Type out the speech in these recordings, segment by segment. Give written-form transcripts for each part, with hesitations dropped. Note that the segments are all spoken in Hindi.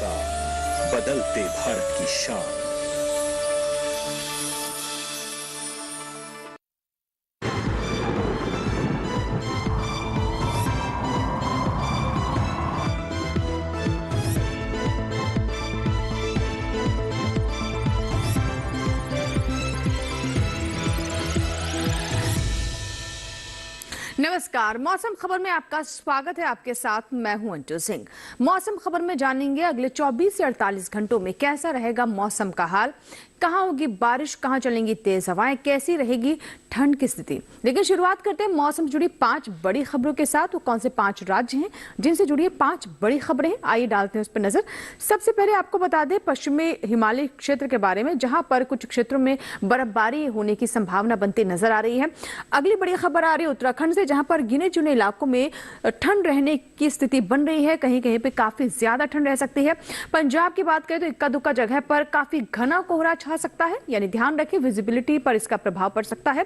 भरोसा, बदलते भारत की शान। नमस्कार, मौसम खबर में आपका स्वागत है। आपके साथ मैं हूं अंजू सिंह। मौसम खबर में जानेंगे अगले 24 से 48 घंटों में कैसा रहेगा मौसम का हाल, कहां होगी बारिश, कहां चलेंगी तेज हवाएं, कैसी रहेगी ठंड की स्थिति। लेकिन शुरुआत करते हैं मौसम से जुड़ी 5 बड़ी खबरों के साथ। वो कौन से 5 राज्य हैं जिनसे जुड़ी 5 बड़ी खबरें हैं, आइए डालते हैं उस पर नजर। सबसे पहले आपको बता दें पश्चिमी हिमालय क्षेत्र के बारे में, जहां पर कुछ क्षेत्रों में बर्फबारी होने की संभावना बनती नजर आ रही है। अगली बड़ी खबर आ रही है उत्तराखंड से, जहां पर गिने चुने इलाकों में ठंड रहने की स्थिति बन रही है। कहीं कहीं पे काफी ज्यादा ठंड रह सकती है। पंजाब की बात करें तो इक्का दुक्का जगह पर काफी घना कोहरा छा सकता है, यानी ध्यान रखें विजिबिलिटी पर इसका प्रभाव पड़ सकता है।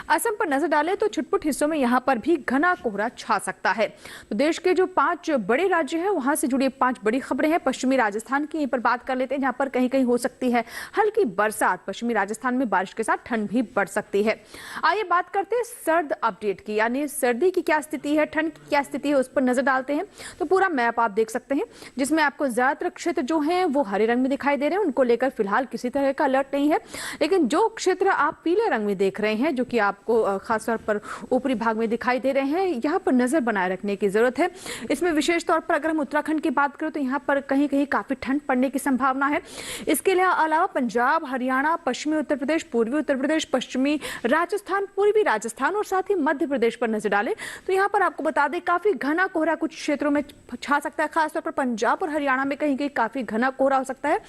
असम पर नजर डालें तो छुटपुट हिस्सों में यहां पर भी घना कोहरा छा सकता है। तो देश के जो 5 बड़े राज्य हैं वहां से जुड़ी 5 बड़ी खबरें हैं। पश्चिमी राजस्थान की यहीं पर बात कर लेते हैं, जहां पर कहीं कहीं हो सकती है हल्की बरसात। पश्चिमी राजस्थान में बारिश के साथ ठंड भी बढ़ सकती है। आइए बात करते हैं सर्द अपडेट की, यानी सर्दी की क्या स्थिति है, ठंड की क्या स्थिति है, उस पर नजर डालते हैं। तो पूरा मैप आप देख सकते हैं, जिसमें आपको ज्यादातर क्षेत्र जो हैं वो हरे रंग में दिखाई दे रहे हैं। उनको लेकर फिलहाल किसी तरह का अलर्ट नहीं है। लेकिन जो क्षेत्र आप पीले रंग में देख रहे हैं, जो कि आपको खासतौर पर ऊपरी भाग में दिखाई दे रहे हैं, यहाँ पर नजर बनाए रखने की जरूरत है। इसमें विशेष तौर पर अगर हम उत्तराखंड की बात करें तो यहाँ पर कहीं कहीं काफी ठंड पड़ने की संभावना है। इसके अलावा पंजाब, हरियाणा, पश्चिमी उत्तर प्रदेश, पूर्वी उत्तर प्रदेश, पश्चिमी राजस्थान, पूर्वी राजस्थान और साथ ही मध्य प्रदेश पर नजर डालें तो यहाँ पर आपको बता दें काफी घना कोहरा कुछ क्षेत्रों में छा सकता है। खासतौर पर पंजाब और हरियाणा में कहीं कहीं काफी घना कोहरा हो सकता है।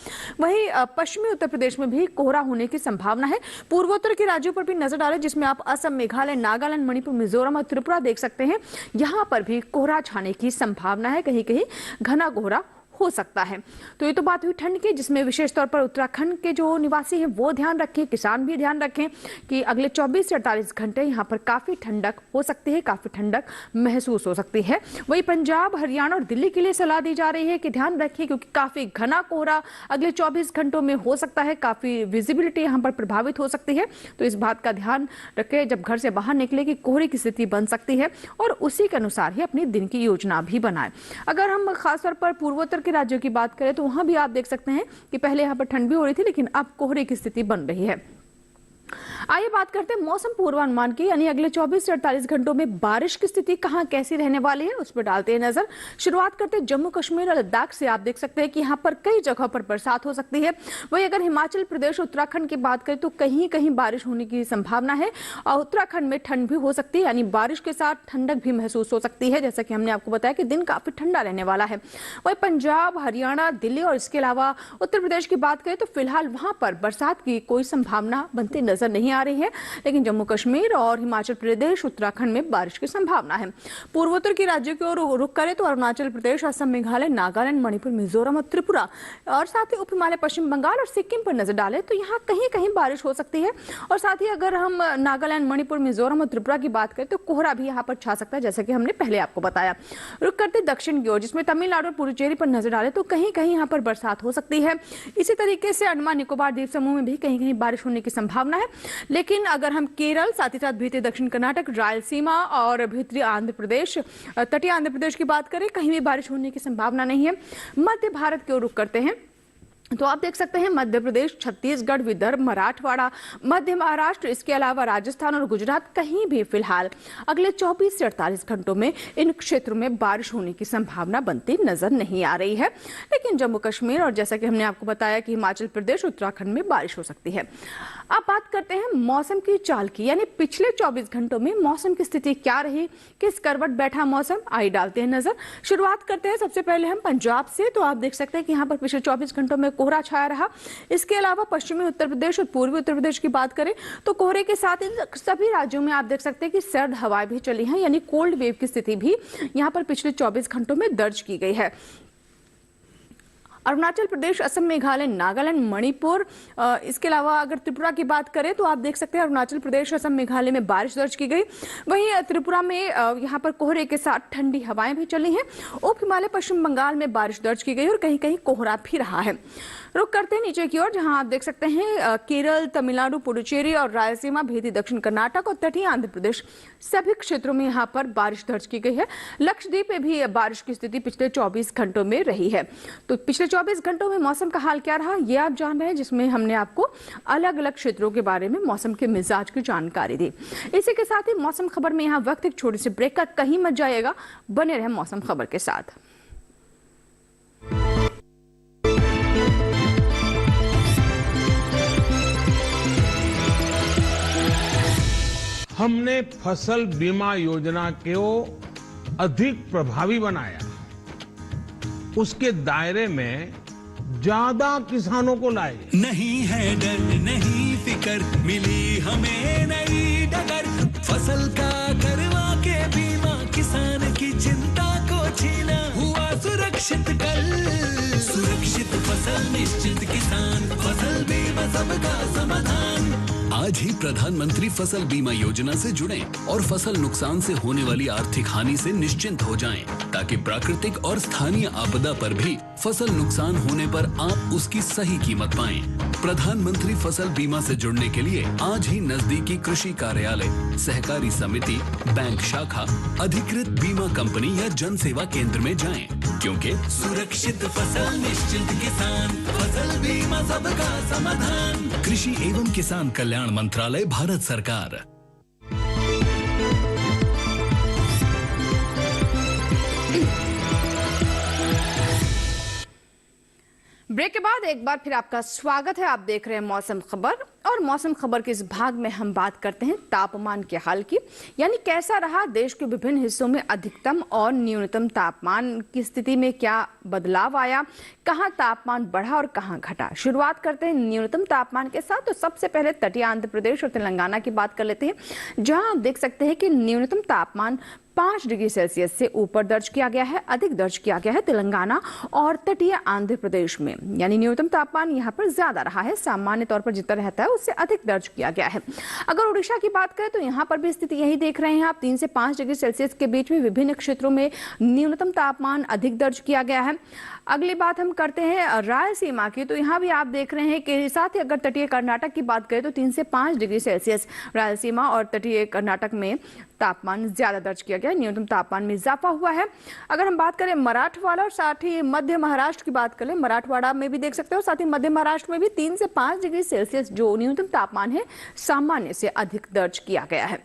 वहीं पश्चिमी उत्तर प्रदेश में भी कोहरा होने की संभावना है। पूर्वोत्तर के राज्यों पर भी नजर डालें, जिसमें आप असम, मेघालय, नागालैंड, मणिपुर, मिजोरम और त्रिपुरा देख सकते हैं। यहां पर भी कोहरा छाने की संभावना है, कहीं कहीं घना कोहरा हो सकता है। तो ये तो बात हुई ठंड की, जिसमें विशेष तौर पर उत्तराखंड के जो निवासी हैं वो ध्यान रखें, किसान भी ध्यान रखें कि अगले 24 से 48 घंटे यहाँ पर काफी ठंडक हो सकती है, काफी ठंडक महसूस हो सकती है। वही पंजाब, हरियाणा और दिल्ली के लिए सलाह दी जा रही है कि ध्यान रखिए, क्योंकि काफी घना कोहरा अगले 24 घंटों में हो सकता है। काफी विजिबिलिटी यहाँ पर प्रभावित हो सकती है। तो इस बात का ध्यान रखें जब घर से बाहर निकले कि कोहरे की स्थिति बन सकती है, और उसी के अनुसार ही अपनी दिन की योजना भी बनाएं। अगर हम खासतौर पर पूर्वोत्तर राज्यों की बात करें तो वहां भी आप देख सकते हैं कि पहले यहां पर ठंड भी हो रही थी, लेकिन अब कोहरे की स्थिति बन रही है। आइए बात करते हैं मौसम पूर्वानुमान की, यानी अगले 24 से 48 घंटों में बारिश की स्थिति कहां कैसी रहने वाली है, उस पर डालते हैं नजर। शुरुआत करते हैं जम्मू कश्मीर और लद्दाख से। आप देख सकते हैं कि यहां पर कई जगहों पर बरसात हो सकती है। वहीं अगर हिमाचल प्रदेश, उत्तराखंड की बात करें तो कहीं कहीं बारिश होने की संभावना है, और उत्तराखंड में ठंड भी हो सकती है, यानी बारिश के साथ ठंडक भी महसूस हो सकती है। जैसा कि हमने आपको बताया कि दिन काफी ठंडा रहने वाला है। वहीं पंजाब, हरियाणा, दिल्ली और इसके अलावा उत्तर प्रदेश की बात करें तो फिलहाल वहां पर बरसात की कोई संभावना बनती नजर नहीं आ रही है। लेकिन जम्मू कश्मीर और हिमाचल प्रदेश, उत्तराखंड में बारिश की संभावना है। पूर्वोत्तर के राज्यों की ओर रुख करें तो अरुणाचल प्रदेश, असम, मेघालय, नागालैंड, मणिपुर, मिजोरम और त्रिपुरा और साथ ही उप हिमालय, पश्चिम बंगाल और सिक्किम पर नजर डालें तो यहाँ कहीं कहीं बारिश हो सकती है। और साथ ही अगर हम नागालैंड, मणिपुर, मिजोरम और त्रिपुरा की बात करें तो कोहरा भी यहाँ पर छा सकता है, जैसा कि हमने पहले आपको बताया। रुख करते दक्षिण की ओर, जिसमें तमिलनाडु और पुडुचेरी पर नजर डालें तो कहीं कहीं यहाँ पर बरसात हो सकती है। इसी तरीके से अंडमान निकोबार द्वीप समूह में भी कहीं कहीं बारिश होने की संभावना है। लेकिन अगर हम केरल, साथ ही साथ भीतरी दक्षिण कर्नाटक, रायलसीमा और भीतरी आंध्र प्रदेश, तटीय आंध्र प्रदेश की बात करें, कहीं भी बारिश होने की संभावना नहीं है। मध्य भारत की ओर रुख करते हैं तो आप देख सकते हैं मध्य प्रदेश, छत्तीसगढ़, विदर्भ, मराठवाड़ा, मध्य महाराष्ट्र, इसके अलावा राजस्थान और गुजरात, कहीं भी फिलहाल अगले 24 से 48 घंटों में इन क्षेत्रों में बारिश होने की संभावना बनती नजर नहीं आ रही है। लेकिन जम्मू कश्मीर और जैसा कि हमने आपको बताया कि हिमाचल प्रदेश, उत्तराखंड में बारिश हो सकती है। अब बात करते हैं मौसम की चाल की, यानी पिछले 24 घंटों में मौसम की स्थिति क्या रही, किस करवट बैठा मौसम, आइए डालते हैं नजर। शुरुआत करते हैं सबसे पहले हम पंजाब से। तो आप देख सकते हैं कि यहाँ पर पिछले 24 घंटों में कोहरा छाया रहा। इसके अलावा पश्चिमी उत्तर प्रदेश और पूर्वी उत्तर प्रदेश की बात करें तो कोहरे के साथ इन सभी राज्यों में आप देख सकते हैं कि सर्द हवाएं भी चली हैं, यानी कोल्ड वेव की स्थिति भी यहाँ पर पिछले 24 घंटों में दर्ज की गई है। अरुणाचल प्रदेश, असम, मेघालय, नागालैंड, मणिपुर, इसके अलावा अगर त्रिपुरा की बात करें तो आप देख सकते हैं अरुणाचल प्रदेश, असम, मेघालय में बारिश दर्ज की गई। वहीं त्रिपुरा में यहाँ पर कोहरे के साथ ठंडी हवाएं भी चली हैं। उप हिमालय पश्चिम बंगाल में बारिश दर्ज की गई और कहीं कहीं कोहरा भी रहा है। रुक करते हैं नीचे की ओर, जहां आप देख सकते हैं केरल, तमिलनाडु, पुडुचेरी और रायलसीमा, भेदी दक्षिण कर्नाटक और तटीय आंध्र प्रदेश सभी क्षेत्रों में यहां पर बारिश दर्ज की गई है। लक्षद्वीप में भी बारिश की स्थिति पिछले 24 घंटों में रही है। तो पिछले 24 घंटों में मौसम का हाल क्या रहा, ये आप जान रहे हैं, जिसमें हमने आपको अलग अलग क्षेत्रों के बारे में मौसम के मिजाज की जानकारी दी। इसी के साथ ही मौसम खबर में यहाँ वक्त एक छोटी सी ब्रेक का, कहीं मत जाइएगा, बने रहे मौसम खबर के साथ। हमने फसल बीमा योजना को अधिक प्रभावी बनाया, उसके दायरे में ज्यादा किसानों को लाए। नहीं है डर, नहीं फिकर, मिली हमें नई डगर। फसल का करवा के बीमा, किसान की चिंता को छीना। हुआ सुरक्षित कल, सुरक्षित फसल निश्चित किसान। फसल बीमा सबका समाधान। आज ही प्रधानमंत्री फसल बीमा योजना से जुड़ें और फसल नुकसान से होने वाली आर्थिक हानि से निश्चिंत हो जाएं, ताकि प्राकृतिक और स्थानीय आपदा पर भी फसल नुकसान होने पर आप उसकी सही कीमत पाएं। प्रधानमंत्री फसल बीमा से जुड़ने के लिए आज ही नजदीकी कृषि कार्यालय, सहकारी समिति, बैंक शाखा, अधिकृत बीमा कंपनी या जन सेवा केंद्र में जाएं, क्योंकि सुरक्षित फसल निश्चिंत किसान। फसल बीमा सबका समाधान। कृषि एवं किसान कल्याण मंत्रालय, भारत सरकार। ब्रेक के बाद एक बार फिर आपका स्वागत है। आप देख रहे हैं मौसम खबर, और मौसम खबर के इस भाग में हम बात करते हैं तापमान के हाल की, यानी कैसा रहा देश के विभिन्न हिस्सों में अधिकतम और न्यूनतम तापमान की स्थिति में, क्या बदलाव आया, कहां तापमान बढ़ा और कहां घटा। शुरुआत करते हैं न्यूनतम तापमान के साथ। तो सबसे पहले तटीय आंध्र प्रदेश और तेलंगाना की बात कर लेते हैं, जहां आप देख सकते हैं कि न्यूनतम तापमान 5 डिग्री सेल्सियस से ऊपर दर्ज किया गया है। अधिक दर्ज किया गया है तेलंगाना और तटीय आंध्र प्रदेश में, यानी न्यूनतम तापमान यहां पर ज्यादा रहा है। सामान्य तौर पर जितना रहता है उससे अधिक दर्ज किया गया है। अगर उड़ीसा की बात करें तो यहां पर भी स्थिति यही देख रहे हैं आप, 3 से 5 डिग्री सेल्सियस के बीच में विभिन्न क्षेत्रों में न्यूनतम तापमान अधिक दर्ज किया गया है। अगली बात हम करते हैं रायलसीमा की, तो यहाँ भी आप देख रहे हैं कि साथ ही अगर तटीय कर्नाटक की बात करें तो 3 से 5 डिग्री सेल्सियस रायलसीमा और तटीय कर्नाटक में तापमान ज्यादा दर्ज किया गया, न्यूनतम तापमान में इजाफा हुआ है। अगर हम बात करें मराठवाड़ा और साथ ही मध्य महाराष्ट्र की बात करें, मराठवाड़ा में भी देख सकते हो, साथ ही मध्य महाराष्ट्र में भी 3 से 5 डिग्री सेल्सियस जो न्यूनतम तापमान है सामान्य से अधिक दर्ज किया गया है।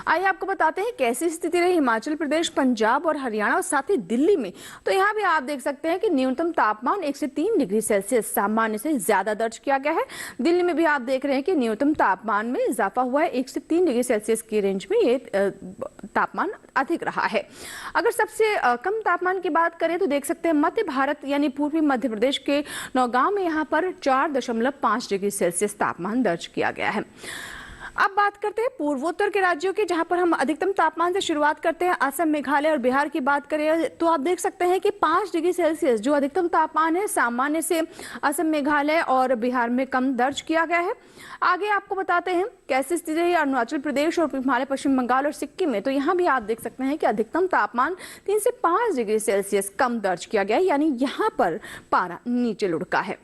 आइए आपको बताते हैं कैसी स्थिति रही हिमाचल प्रदेश, पंजाब और हरियाणा और साथ ही दिल्ली में। तो यहाँ भी आप देख सकते हैं कि न्यूनतम तापमान 1 से 3 डिग्री सेल्सियस सामान्य से ज्यादा दर्ज किया गया है। दिल्ली में भी आप देख रहे हैं कि न्यूनतम तापमान में इजाफा हुआ है, 1 से 3 डिग्री सेल्सियस की रेंज में ये तापमान अधिक रहा है। अगर सबसे कम तापमान की बात करें तो देख सकते हैं मध्य भारत यानी पूर्वी मध्य प्रदेश के नौगांव में यहाँ पर 4.5 डिग्री सेल्सियस तापमान दर्ज किया गया है। अब बात करते हैं पूर्वोत्तर के राज्यों की, जहां पर हम अधिकतम तापमान से शुरुआत करते हैं। असम, मेघालय और बिहार की बात करें तो आप देख सकते हैं कि 5 डिग्री सेल्सियस जो अधिकतम तापमान है सामान्य से असम, मेघालय और बिहार में कम दर्ज किया गया है। आगे आपको बताते हैं कैसी स्थिति है अरुणाचल प्रदेश और हिमालय पश्चिम बंगाल और सिक्किम में। तो यहाँ भी आप देख सकते हैं कि अधिकतम तापमान 3 से 5 डिग्री सेल्सियस कम दर्ज किया गया है, यानी यहाँ पर पारा नीचे लुढ़का है।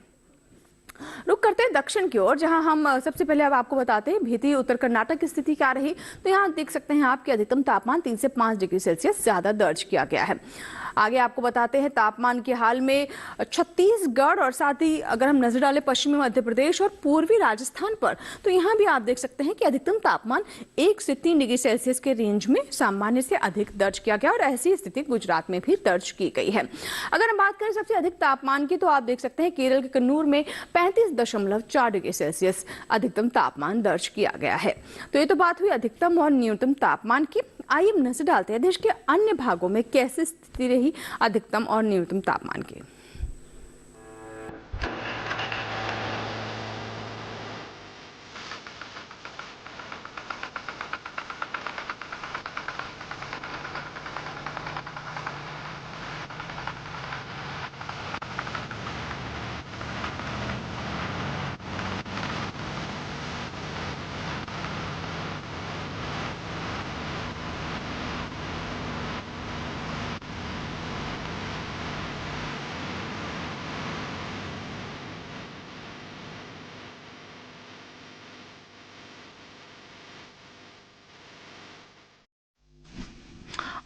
रुक करते हैं दक्षिण की ओर, जहां हम सबसे पहले अब आपको बताते हैं भेदी उत्तर कर्नाटक की स्थिति क्या रही। तो यहाँ देख सकते हैं आपके अधिकतम तापमान 3 से 5 डिग्री सेल्सियस ज्यादा दर्ज किया गया है। आगे आपको बताते हैं तापमान के हाल में छत्तीसगढ़ और साथ ही अगर हम नजर डालें पश्चिमी मध्य प्रदेश और पूर्वी राजस्थान पर, तो यहाँ भी आप देख सकते हैं कि अधिकतम तापमान 1 से 3 डिग्री सेल्सियस के रेंज में सामान्य से अधिक दर्ज किया गया और ऐसी स्थिति गुजरात में भी दर्ज की गई है। अगर हम बात करें सबसे अधिक तापमान की, तो आप देख सकते हैं केरल के कन्नूर में 35.4 डिग्री सेल्सियस अधिकतम तापमान दर्ज किया गया है। तो ये तो बात हुई अधिकतम और न्यूनतम तापमान की। आइए नजर डालते हैं देश के अन्य भागों में कैसी स्थिति रही अधिकतम और न्यूनतम तापमान की।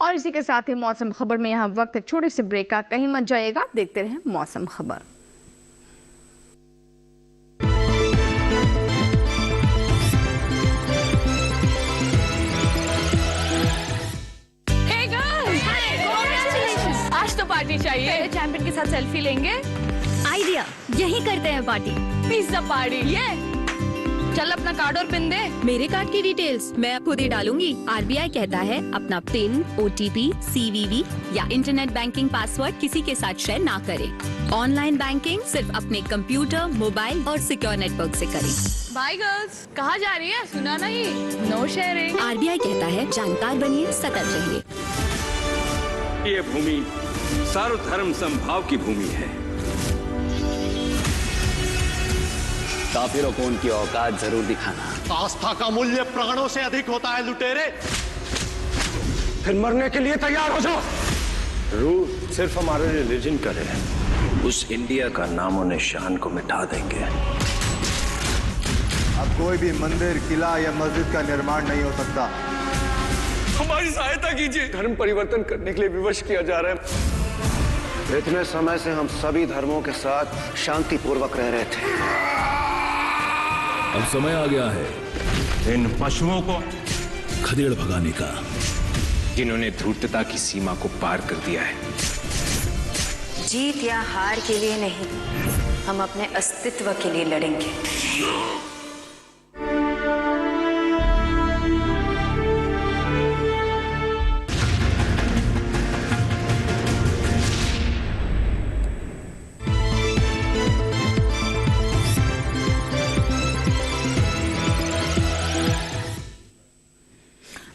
और इसी के साथ ही मौसम खबर में यहाँ वक्त एक छोटे से ब्रेक का, कहीं मत जाइएगा, देखते रहें मौसम खबर। आज तो पार्टी चाहिए। चैंपियन के साथ सेल्फी लेंगे। आइडिया, यही करते हैं पार्टी। Pizza party. ये चल अपना कार्ड और पिन दे। मेरे कार्ड की डिटेल्स मैं खुद ही डालूंगी। आरबीआई कहता है अपना पिन, ओटीपी, सीवीवी या इंटरनेट बैंकिंग पासवर्ड किसी के साथ शेयर ना करें। ऑनलाइन बैंकिंग सिर्फ अपने कंप्यूटर, मोबाइल और सिक्योर नेटवर्क से करें। बाय गर्ल्स, कहाँ जा रही है? सुना नहीं, नो शेयरिंग। आरबीआई कहता है जानकार बनिए, सतर्क रहिए। ये भूमि सर्वधर्म समभाव की भूमि है। काफिरों को उनकी औकात जरूर दिखाना। आस्था का मूल्य प्राणों से अधिक होता है लुटेरे। फिर मरने के लिए तैयार हो जाओ। रूल सिर्फ हमारे रिलीजन का है, उस इंडिया का नामो निशान को मिटा देंगे। अब कोई भी मंदिर, किला या मस्जिद का निर्माण नहीं हो सकता। हमारी सहायता कीजिए। धर्म परिवर्तन करने के लिए विवश किया जा रहा है। इतने समय से हम सभी धर्मों के साथ शांतिपूर्वक रह रहे थे। अब समय आ गया है इन पशुओं को खदेड़ भगाने का, जिन्होंने धूर्तता की सीमा को पार कर दिया है। जीत या हार के लिए नहीं, हम अपने अस्तित्व के लिए लड़ेंगे।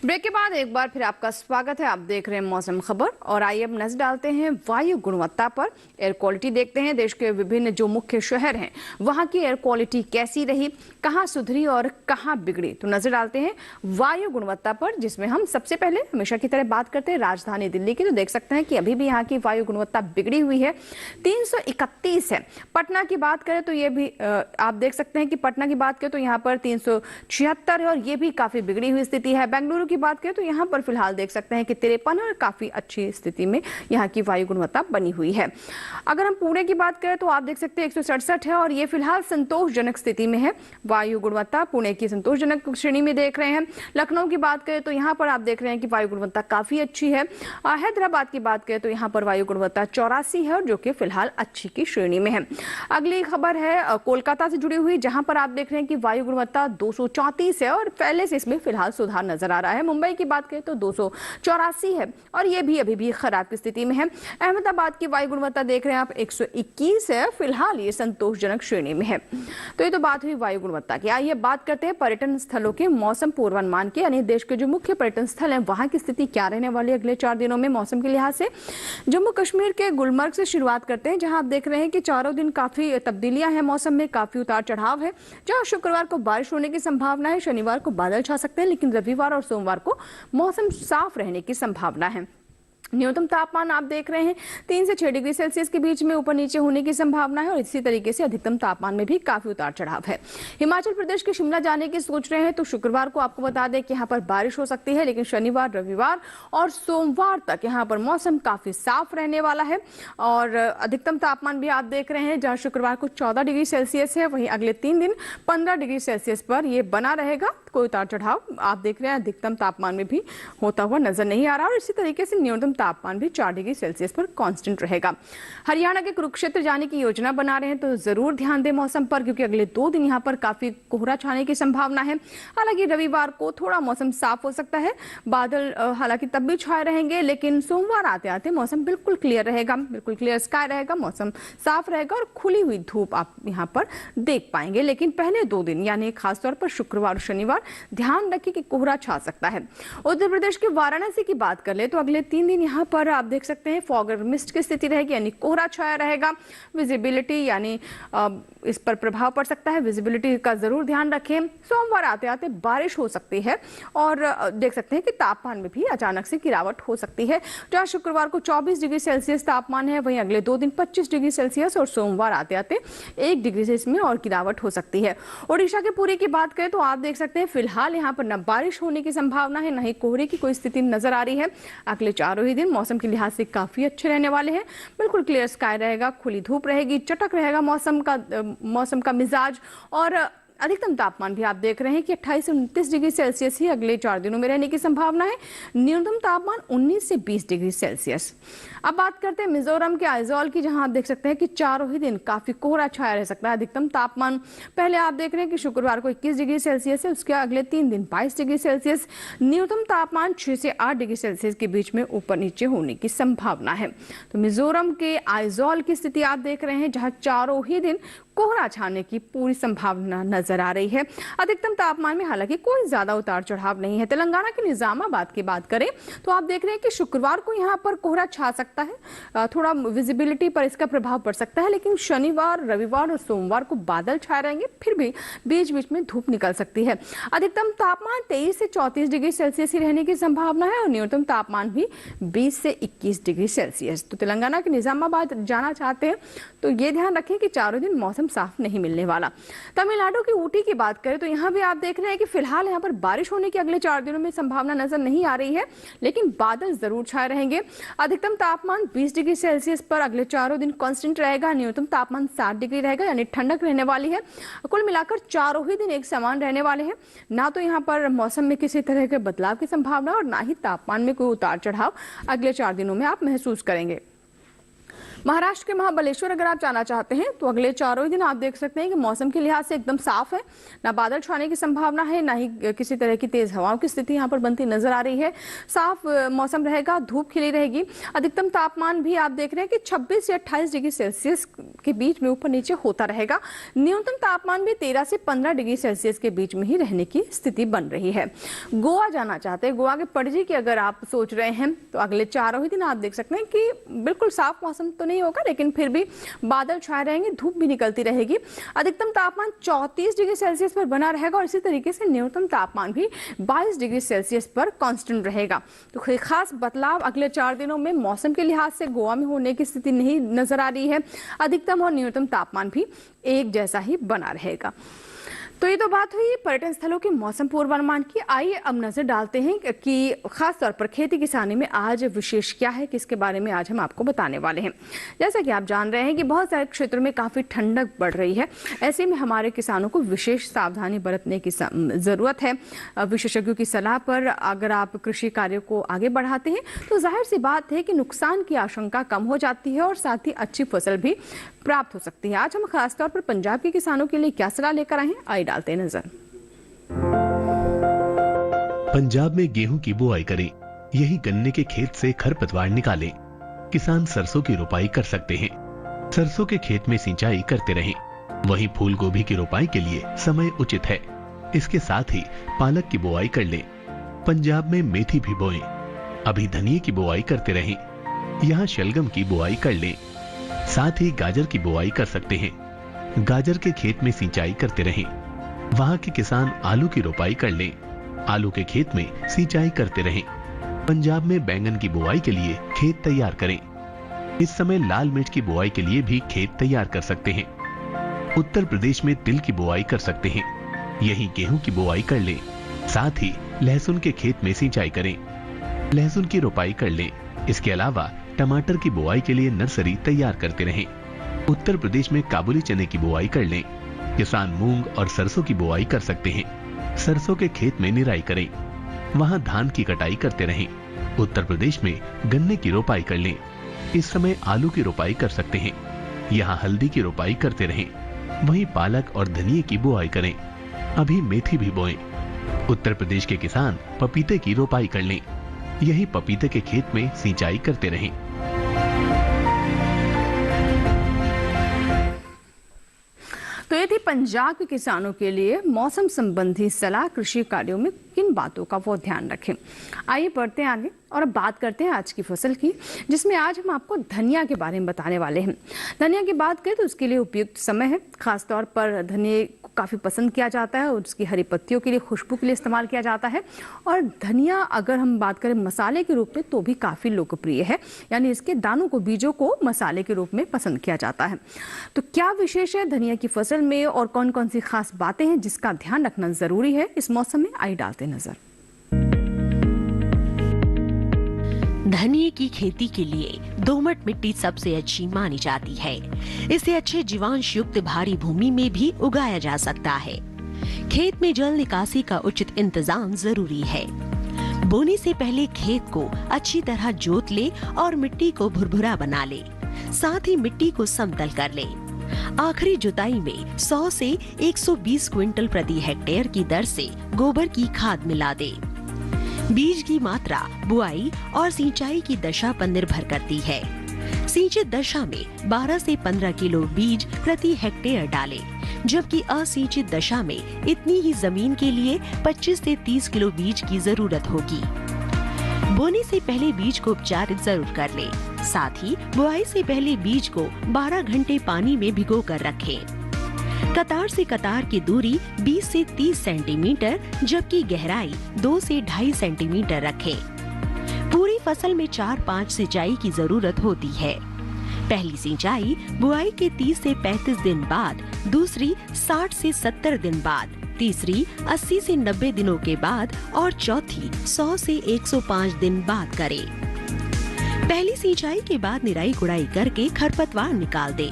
ब्रेक के बाद एक बार फिर आपका स्वागत है। आप देख रहे हैं मौसम खबर और आइए अब नजर डालते हैं वायु गुणवत्ता पर। एयर क्वालिटी देखते हैं, देश के विभिन्न जो मुख्य शहर हैं वहां की एयर क्वालिटी कैसी रही, कहां सुधरी और कहां बिगड़ी। तो नजर डालते हैं वायु गुणवत्ता पर, जिसमें हम सबसे पहले हमेशा की तरह बात करते हैं राजधानी दिल्ली की। तो देख सकते हैं कि अभी भी यहाँ की वायु गुणवत्ता बिगड़ी हुई है, 331 है। पटना की बात करें तो ये भी आप देख सकते हैं कि पटना की बात करें तो यहाँ पर 376 है और ये भी काफी बिगड़ी हुई स्थिति है। बेंगलुरु की बात करें तो यहाँ पर फिलहाल देख सकते हैं कि 53 और काफी अच्छी स्थिति में यहाँ की वायु गुणवत्ता बनी हुई है। अगर हम पुणे की बात करें तो आप देख सकते हैं 167 है और ये फिलहाल संतोषजनक स्थिति में है। वायु गुणवत्ता पुणे की संतोषजनक श्रेणी में देख रहे हैं। लखनऊ की बात करें तो यहाँ पर आप देख रहे हैं कि वायु गुणवत्ता काफी अच्छी है। हैदराबाद की बात करें तो यहाँ पर वायु गुणवत्ता 84 है और जो कि फिलहाल अच्छी की श्रेणी में है। अगली खबर है कोलकाता से जुड़ी हुई, जहां पर आप देख रहे हैं कि वायु गुणवत्ता 234 है और पहले से इसमें फिलहाल सुधार नजर आ रहा है। मुंबई की बात करें तो 284 है और ये भी अभी भी खराब की स्थिति में है। अहमदाबाद की वायु गुणवत्ता देख रहे हैं आप 121 है, फिलहाल ये संतोषजनक श्रेणी में है। तो ये तो बात हुई वायु गुणवत्ता की। आइए बात करते हैं पर्यटन स्थलों के मौसम पूर्वानुमान के, यानी देश के जो मुख्य पर्यटन स्थल हैं वहां की स्थिति क्या रहने वाली है अगले 4 दिनों में मौसम के लिहाज से। जम्मू कश्मीर के गुलमर्ग से शुरुआत करते हैं, जहां आप देख रहे हैं कि चारों दिन काफी तब्दीलियां हैं, मौसम में काफी उतार चढ़ाव है। जहां शुक्रवार को बारिश होने की संभावना है, शनिवार को बादल छा सकते हैं, लेकिन रविवार और सोमवार को मौसम साफ रहने की संभावना है। न्यूनतम तापमान आप देख रहे हैं 3 से 6 डिग्री सेल्सियस के बीच में ऊपर नीचे होने की संभावना है और इसी तरीके से अधिकतम तापमान में भी काफी उतार चढ़ाव है। हिमाचल प्रदेश के शिमला जाने की सोच रहे हैं तो शुक्रवार को आपको बता दें कि यहाँ पर बारिश हो सकती है, लेकिन शनिवार, रविवार और सोमवार तक यहाँ पर मौसम काफी साफ रहने वाला है। और अधिकतम तापमान भी आप देख रहे हैं, जहाँ शुक्रवार को 14 डिग्री सेल्सियस है, वहीं अगले 3 दिन 15 डिग्री सेल्सियस पर यह बना रहेगा। कोई उतार चढ़ाव आप देख रहे हैं अधिकतम तापमान में भी होता हुआ नजर नहीं आ रहा और इसी तरीके से न्यूनतम तापमान भी 4 डिग्री सेल्सियस पर कांस्टेंट रहेगा। हरियाणा के कुरुक्षेत्र जाने की योजना बना रहे हैं तो जरूर ध्यान दें मौसम पर, क्योंकि अगले 2 दिन यहां पर काफी कोहरा छाने की संभावना है। हालांकि रविवार को थोड़ा मौसम साफ हो सकता है, बादल हालांकि तब भी छाए रहेंगे, लेकिन सोमवार आते आते मौसम बिल्कुल क्लियर रहेगा, बिल्कुल क्लियर स्काई रहेगा, मौसम साफ रहेगा और खुली हुई धूप आप यहाँ पर देख पाएंगे। लेकिन पहले 2 दिन यानी खासतौर पर शुक्रवार और शनिवार ध्यान रखिए कि कोहरा छा सकता है। उत्तर प्रदेश के वाराणसी की बात कर ले तो अगले 3 दिन यहाँ पर आप देख सकते हैं फॉग और मिस्ट की स्थिति रहेगी, यानी कोहरा छाया रहेगा। विजिबिलिटी यानी इस पर प्रभाव पड़ सकता है, विजिबिलिटी का जरूर ध्यान रखें। सोमवार आते आते बारिश हो सकती है और देख सकते हैं कि तापमान में भी अचानक से गिरावट हो सकती है। जहां शुक्रवार को 24 डिग्री सेल्सियस तापमान है, वहीं अगले 2 दिन 25 डिग्री सेल्सियस और सोमवार आते आते 1 डिग्री से इसमें और गिरावट हो सकती है। ओडिशा के पुरी की बात करें तो आप देख सकते हैं फिलहाल यहाँ पर न बारिश होने की संभावना है, न ही कोहरे की कोई स्थिति नजर आ रही है। अगले चारों ही दिन मौसम के लिहाज से काफी अच्छे रहने वाले हैं। बिल्कुल क्लियर स्काई रहेगा, खुली धूप रहेगी, चटक रहेगा मौसम का मिजाज। और अधिकतम तापमान भी आप देख रहे हैं कि 28 से 29 डिग्री सेल्सियस ही अगले 4 दिनों में रहने की संभावना है। न्यूनतम तापमान 19 से 20 डिग्री सेल्सियस। अब बात करते हैं मिजोरम के आइजोल की, जहां आप देख सकते हैं कि चारों ही दिन काफी कोहरा छाया रह सकता है। अधिकतम तापमान पहले आप देख रहे हैं कि शुक्रवार को 21 डिग्री सेल्सियस है, उसके अगले 3 दिन 22 डिग्री सेल्सियस। न्यूनतम तापमान 6 से 8 डिग्री सेल्सियस के बीच में ऊपर नीचे होने की संभावना है। तो मिजोरम के आइजोल की स्थिति आप देख रहे हैं, जहां चारों ही दिन कोहरा छाने की पूरी संभावना नजर आ रही है। अधिकतम तापमान में हालांकि कोई ज्यादा उतार चढ़ाव नहीं है। तेलंगाना के निजामाबाद की बात करें तो आप देख रहे हैं कि शुक्रवार को यहां पर कोहरा छा सकता है, थोड़ा विजिबिलिटी पर इसका प्रभाव पड़ सकता है, लेकिन शनिवार, रविवार और सोमवार को बादल छाए रहेंगे, फिर भी बीच बीच में धूप निकल सकती है। अधिकतम तापमान 23 से 34 डिग्री सेल्सियस ही रहने की संभावना है और न्यूनतम तापमान भी 20 से 21 डिग्री सेल्सियस। तो तेलंगाना के निजामाबाद जाना चाहते हैं तो ये ध्यान रखें कि चारों दिन मौसम साफ नहीं मिलने वाला। तमिलनाडु की ऊटी की बात करें तो यहाँ भी आप देख रहे हैं कि फिलहाल यहाँ पर बारिश होने की अगले 4 दिनों में संभावना नजर नहीं आ रही है, लेकिन बादल जरूर छाए रहेंगे। अधिकतम तापमान 20 डिग्री सेल्सियस पर अगले चारों दिन कांस्टेंट रहेगा। न्यूनतम तापमान 7 डिग्री रहेगा, यानी ठंडक रहने वाली है। कुल मिलाकर चारों ही दिन एक समान रहने वाले हैं। ना तो यहाँ पर मौसम में किसी तरह के बदलाव की संभावना और ना ही तापमान में कोई उतार चढ़ाव अगले 4 दिनों में आप महसूस करेंगे। महाराष्ट्र के महाबलेश्वर अगर आप जाना चाहते हैं तो अगले चारों ही दिन आप देख सकते हैं कि मौसम के लिहाज से एकदम साफ है, ना बादल छाने की संभावना है, ना ही किसी तरह की तेज हवाओं की स्थिति यहाँ पर बनती नजर आ रही है। साफ मौसम रहेगा, धूप खिली रहेगी। अधिकतम तापमान भी आप देख रहे हैं कि 26 से 28 डिग्री सेल्सियस के बीच में ऊपर नीचे होता रहेगा। न्यूनतम तापमान भी 13 से 15 डिग्री सेल्सियस के बीच में ही रहने की स्थिति बन रही है। गोवा जाना चाहते हैं, गोवा के पणजी की अगर आप सोच रहे हैं तो अगले चारों ही दिन आप देख सकते हैं कि बिल्कुल साफ मौसम तो नहीं होगा, लेकिन फिर भी बादल छाए रहेंगे, धूप भी निकलती रहेगी। अधिकतम तापमान 34 डिग्री सेल्सियस पर बना रहेगा और इसी तरीके से न्यूनतम तापमान भी 22 डिग्री सेल्सियस पर कांस्टेंट रहेगा। तो कोई खास बदलाव अगले 4 दिनों में मौसम के लिहाज से गोवा में होने की स्थिति नहीं नजर आ रही है। अधिकतम और न्यूनतम तापमान भी एक जैसा ही बना रहेगा। तो ये तो बात हुई पर्यटन स्थलों के मौसम पूर्वानुमान की। आइए अब नजर डालते हैं कि खास तौर पर खेती किसानी में आज विशेष क्या है, किसके बारे में आज हम आपको बताने वाले हैं। जैसा कि आप जान रहे हैं कि बहुत सारे क्षेत्रों में काफी ठंडक बढ़ रही है। ऐसे में हमारे किसानों को विशेष सावधानी बरतने की जरूरत है। विशेषज्ञों की सलाह पर अगर आप कृषि कार्यों को आगे बढ़ाते हैं तो जाहिर सी बात है कि नुकसान की आशंका कम हो जाती है और साथ ही अच्छी फसल भी प्राप्त हो सकती है। आज हम खासतौर पर पंजाब के किसानों के लिए क्या सलाह लेकर आए हैं, आइए डालते हैं नजर। पंजाब में गेहूं की बुआई करें, यही गन्ने के खेत से खरपतवार निकालें। किसान सरसों की रोपाई कर सकते हैं, सरसों के खेत में सिंचाई करते रहें। वहीं फूल गोभी की रोपाई के लिए समय उचित है। इसके साथ ही पालक की बुआई कर लें। पंजाब में मेथी भी बोएं। अभी धनिये की बुआई करते रहें। यहाँ शलगम की बुआई कर लें। साथ ही गाजर की बुआई कर सकते हैं। गाजर के खेत में सिंचाई करते रहें। वहां के किसान आलू की रोपाई कर लें। आलू के खेत में सिंचाई करते रहें। पंजाब में बैंगन की बुआई के लिए खेत तैयार करें। इस समय लाल मिर्च की बुआई के लिए भी खेत तैयार कर सकते हैं। उत्तर प्रदेश में तिल की बुआई कर सकते हैं। यहीं गेहूं की बुआई कर लें। साथ ही लहसुन के खेत में सिंचाई करें। लहसुन की रोपाई कर लें। इसके अलावा टमाटर की बुआई के लिए नर्सरी तैयार करते रहें। उत्तर प्रदेश में काबुली चने की बुआई कर लें। किसान मूंग और सरसों की बुआई कर सकते हैं। सरसों के खेत में निराई करें। वहां धान की कटाई करते रहें। उत्तर प्रदेश में गन्ने की रोपाई कर लें। इस समय आलू की रोपाई कर सकते हैं। यहाँ हल्दी की रोपाई करते रहें। वहीं पालक और धनिये की बुआई करें। अभी मेथी भी बोएं। उत्तर प्रदेश के किसान पपीते की रोपाई कर लें। यही पपीते के खेत में सिंचाई करते रहें। तो ये थी पंजाब के किसानों के लिए मौसम संबंधी सलाह। कृषि कार्यों में किन बातों का वो ध्यान रखें। आइए बढ़ते हैं आगे और अब बात करते हैं आज की फसल की, जिसमें आज हम आपको धनिया के बारे में बताने वाले हैं। धनिया की बात करें तो उसके लिए उपयुक्त समय है। खासतौर पर धनिया को काफ़ी पसंद किया जाता है और उसकी हरी पत्तियों के लिए, खुशबू के लिए इस्तेमाल किया जाता है। और धनिया अगर हम बात करें मसाले के रूप में तो भी काफ़ी लोकप्रिय है, यानी इसके दानों को, बीजों को मसाले के रूप में पसंद किया जाता है। तो क्या विशेष है धनिया की फसल में और कौन कौन सी खास बातें हैं जिसका ध्यान रखना जरूरी है इस मौसम में, आइए डालते नजर। धनिये की खेती के लिए दोमट मिट्टी सबसे अच्छी मानी जाती है। इसे अच्छे जीवांश युक्त भारी भूमि में भी उगाया जा सकता है। खेत में जल निकासी का उचित इंतजाम जरूरी है। बोने से पहले खेत को अच्छी तरह जोत ले और मिट्टी को भुरभुरा बना ले, साथ ही मिट्टी को समतल कर ले। आखिरी जुताई में 100 से 120 क्विंटल प्रति हेक्टेयर की दर से गोबर की खाद मिला दे। बीज की मात्रा बुआई और सिंचाई की दशा पर निर्भर करती है। सिंचित दशा में 12 से 15 किलो बीज प्रति हेक्टेयर डालें, जबकि असिंचित दशा में इतनी ही जमीन के लिए 25 से 30 किलो बीज की जरूरत होगी। बोने से पहले बीज को उपचारित जरूर कर ले। साथ ही बुआई से पहले बीज को 12 घंटे पानी में भिगो कर रखें। कतार से कतार की दूरी 20 से 30 सेंटीमीटर, जबकि गहराई 2 से 2.5 सेंटीमीटर रखें। पूरी फसल में 4-5 सिंचाई की जरूरत होती है। पहली सिंचाई बुआई के 30 से 35 दिन बाद, दूसरी 60 से 70 दिन बाद, तीसरी 80 से 90 दिनों के बाद और चौथी 100 से 105 दिन बाद करें। पहली सिंचाई के बाद निराई गुड़ाई करके खरपतवार निकाल दे।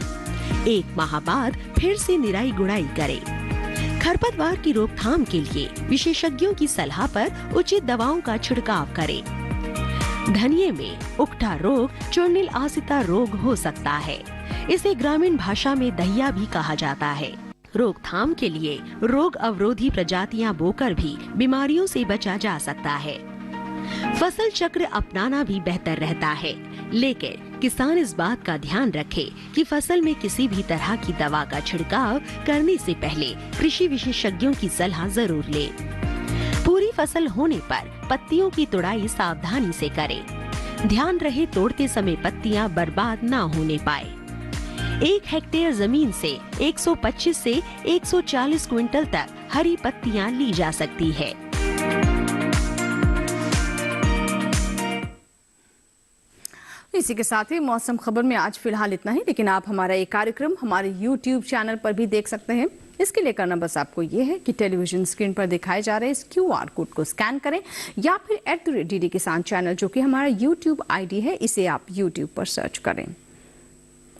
1 माह बाद फिर से निराई गुड़ाई करें। खरपतवार की रोकथाम के लिए विशेषज्ञों की सलाह पर उचित दवाओं का छिड़काव करें। धनिये में उकठा रोग चूर्णिल आसिता रोग हो सकता है। इसे ग्रामीण भाषा में दहिया भी कहा जाता है। रोकथाम के लिए रोग अवरोधी प्रजातियां बोकर भी बीमारियों से बचा जा सकता है। फसल चक्र अपनाना भी बेहतर रहता है, लेकिन किसान इस बात का ध्यान रखे कि फसल में किसी भी तरह की दवा का छिड़काव करने से पहले कृषि विशेषज्ञों की सलाह जरूर ले। पूरी फसल होने पर पत्तियों की तुड़ाई सावधानी से करें। ध्यान रहे तोड़ते समय पत्तियां बर्बाद ना होने पाए। 1 हेक्टेयर जमीन से 125 से 140 क्विंटल तक हरी पत्तियां ली जा सकती है। इसी के साथ ही मौसम खबर में आज फिलहाल इतना ही, लेकिन आप हमारा ये कार्यक्रम हमारे YouTube चैनल पर भी देख सकते हैं। इसके लिए करना बस आपको ये है कि टेलीविजन स्क्रीन पर दिखाए जा रहे इस QR कोड को स्कैन करें या फिर @DD किसान चैनल, जो कि हमारा YouTube ID है, इसे आप YouTube पर सर्च करें।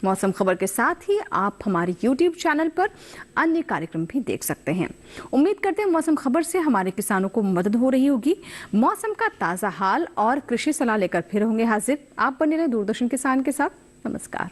मौसम खबर के साथ ही आप हमारे YouTube चैनल पर अन्य कार्यक्रम भी देख सकते हैं। उम्मीद करते हैं मौसम खबर से हमारे किसानों को मदद हो रही होगी। मौसम का ताज़ा हाल और कृषि सलाह लेकर फिर होंगे हाजिर। आप बने रहे दूरदर्शन किसान के साथ। नमस्कार।